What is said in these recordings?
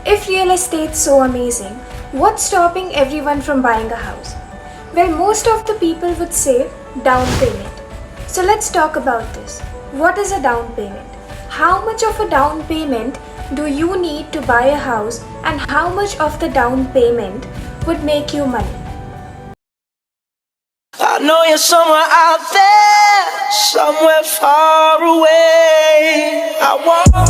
If real estate's so amazing, what's stopping everyone from buying a house? Well, most of the people would say down payment. So let's talk about this. What is a down payment? How much of a down payment do you need to buy a house, and how much of the down payment would make you money? I know you're somewhere out there, somewhere far away. I want you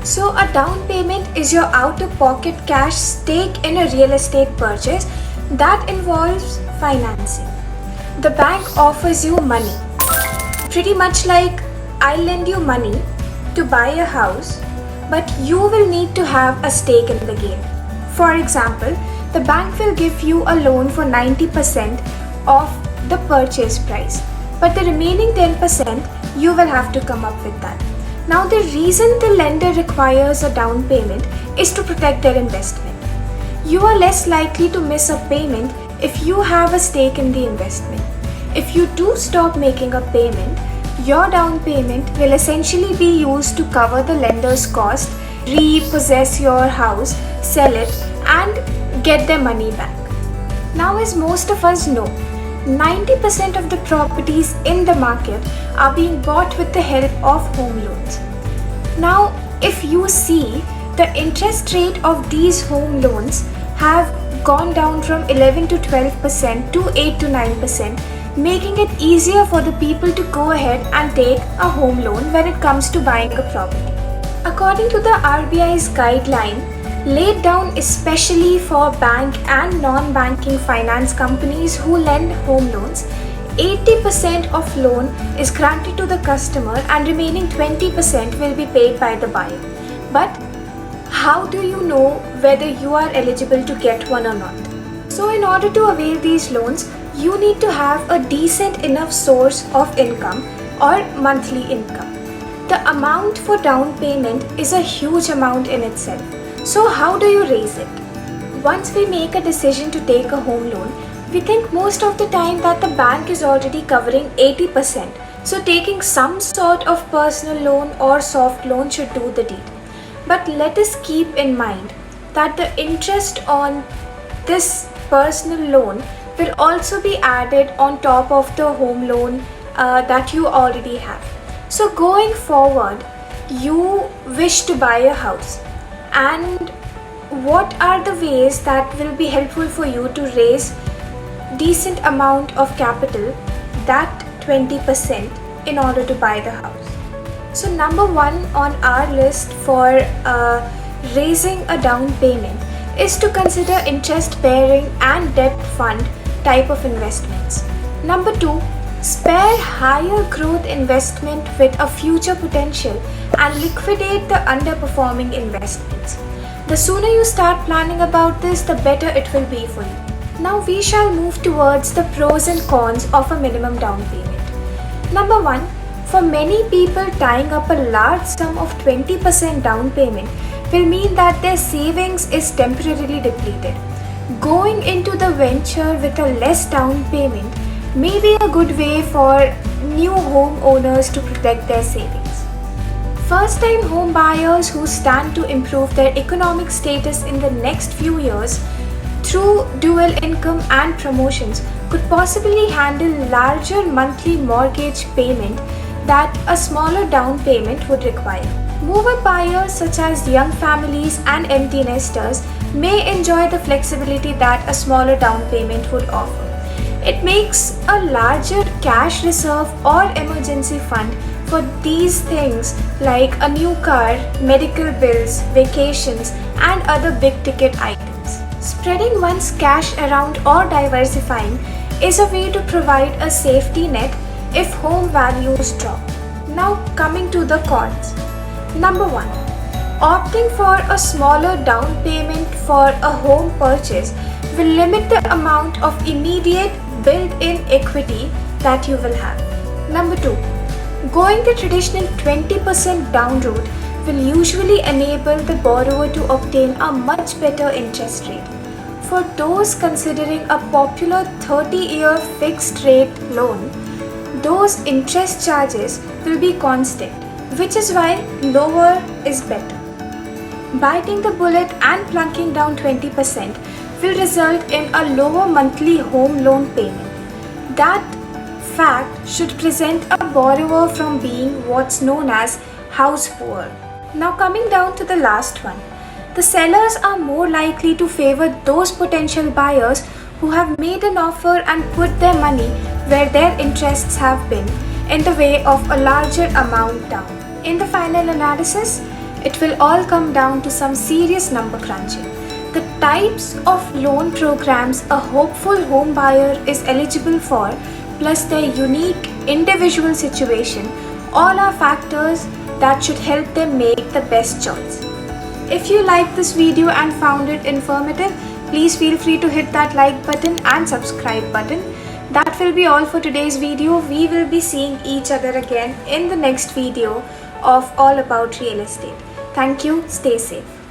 So a down payment is your out-of-pocket cash stake in a real estate purchase that involves financing. The bank offers you money, pretty much like I lend you money to buy a house, but you will need to have a stake in the game. For example, the bank will give you a loan for 90% of the purchase price, but the remaining 10% you will have to come up with that. Now, the reason the lender requires a down payment is to protect their investment. You are less likely to miss a payment if you have a stake in the investment. If you do stop making a payment, your down payment will essentially be used to cover the lender's cost, repossess your house, sell it, and get their money back. Now, as most of us know, 90% of the properties in the market are being bought with the help of home loans. Now, if you see, the interest rate of these home loans have gone down from 11 to 12% to 8 to 9%, making it easier for the people to go ahead and take a home loan when it comes to buying a property. According to the RBI's guideline, laid down especially for bank and non-banking finance companies who lend home loans, 80% of loan is granted to the customer and remaining 20% will be paid by the buyer. But how do you know whether you are eligible to get one or not? So in order to avail these loans, you need to have a decent enough source of income or monthly income. The amount for down payment is a huge amount in itself. So how do you raise it? Once we make a decision to take a home loan, we think most of the time that the bank is already covering 80%. So taking some sort of personal loan or soft loan should do the deed. But let us keep in mind that the interest on this personal loan will also be added on top of the home loan that you already have. So going forward, you wish to buy a house, and what are the ways that will be helpful for you to raise decent amount of capital, that 20%, in order to buy the house? So number one on our list for raising a down payment is to consider interest bearing and debt fund type of investments. Number two, spare higher growth investment with a future potential and liquidate the underperforming investments. The sooner you start planning about this, the better it will be for you. Now we shall move towards the pros and cons of a minimum down payment. Number one, for many people, tying up a large sum of 20% down payment will mean that their savings is temporarily depleted. Going into the venture with a less down payment may be a good way for new home owners to protect their savings. First-time home buyers who stand to improve their economic status in the next few years through dual income and promotions could possibly handle larger monthly mortgage payment that a smaller down payment would require. Move-up buyers such as young families and empty nesters may enjoy the flexibility that a smaller down payment would offer. It makes a larger cash reserve or emergency fund for these things like a new car, medical bills, vacations, and other big ticket items. Spreading one's cash around or diversifying is a way to provide a safety net if home values drop. Now coming to the cons. Number one, opting for a smaller down payment for a home purchase will limit the amount of immediate built-in equity that you will have. Number two, going the traditional 20% down route will usually enable the borrower to obtain a much better interest rate. For those considering a popular 30-year fixed rate loan, those interest charges will be constant, which is why lower is better. Biting the bullet and plunking down 20% will result in a lower monthly home loan payment. That fact should prevent a borrower from being what's known as house poor. Now coming down to the last one. The sellers are more likely to favor those potential buyers who have made an offer and put their money where their interests have been in the way of a larger amount down. In the final analysis, it will all come down to some serious number crunching. The types of loan programs a hopeful home buyer is eligible for, plus their unique individual situation, all are factors that should help them make the best choice. If you liked this video and found it informative, please feel free to hit that like button and subscribe button. That will be all for today's video. We will be seeing each other again in the next video of All About Real Estate. Thank you. Stay safe.